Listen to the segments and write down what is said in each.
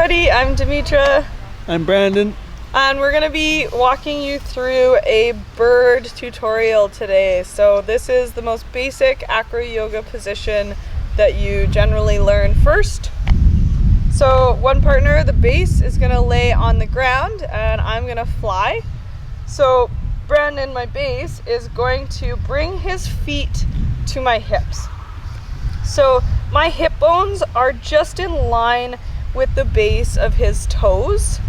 everybody, I'm Dimitra. I'm Brandon. And we're going to be walking you through a bird tutorial today. So this is the most basic acro yoga position that you generally learn first. So one partner, the base, is going to lay on the ground and I'm going to fly. So Brandon, my base, is going to bring his feet to my hips. So my hip bones are just in line with the base of his toes,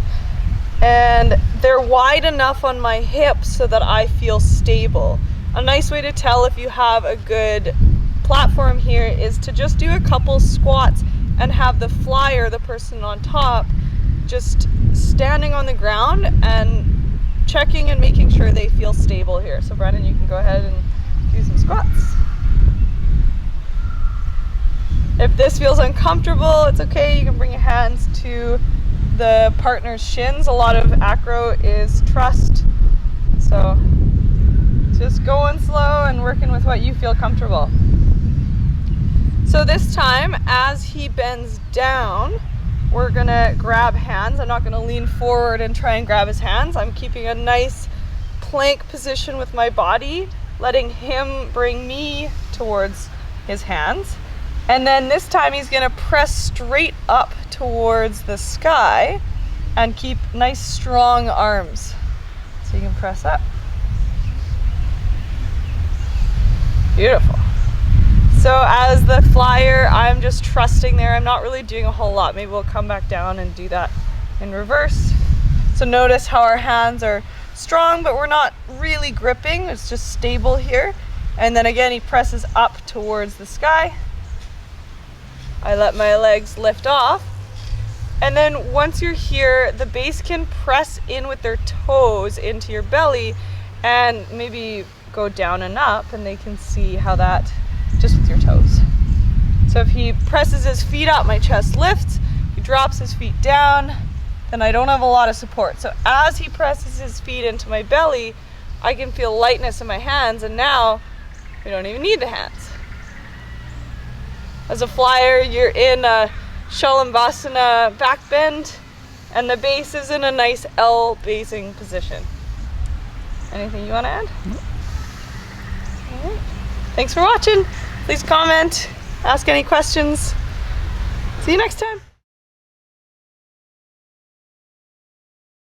and they're wide enough on my hips so that I feel stable. A nice way to tell if you have a good platform here is to just do a couple squats and have the flyer, the person on top, just standing on the ground and checking and making sure they feel stable here. So Brandon, you can go ahead and do some squats. If this feels uncomfortable, it's okay. You can bring your hands to the partner's shins. A lot of acro is trust. So just going slow and working with what you feel comfortable. So this time, as he bends down, we're gonna grab hands. I'm not gonna lean forward and try and grab his hands. I'm keeping a nice plank position with my body, letting him bring me towards his hands. And then this time he's gonna press straight up towards the sky and keep nice strong arms. So you can press up. Beautiful. So as the flyer, I'm just trusting there. I'm not really doing a whole lot. Maybe we'll come back down and do that in reverse. So notice how our hands are strong, but we're not really gripping. It's just stable here. And then again, he presses up towards the sky. I let my legs lift off. And then once you're here, the base can press in with their toes into your belly and maybe go down and up, and they can see how that, just with your toes. So if he presses his feet up, my chest lifts. He drops his feet down, then I don't have a lot of support. So as he presses his feet into my belly, I can feel lightness in my hands, and now we don't even need the hands. As a flyer, you're in a Shalambhasana back bend, and the base is in a nice L basing position. Anything you want to add? All right. Thanks for watching. Please comment, ask any questions. See you next time.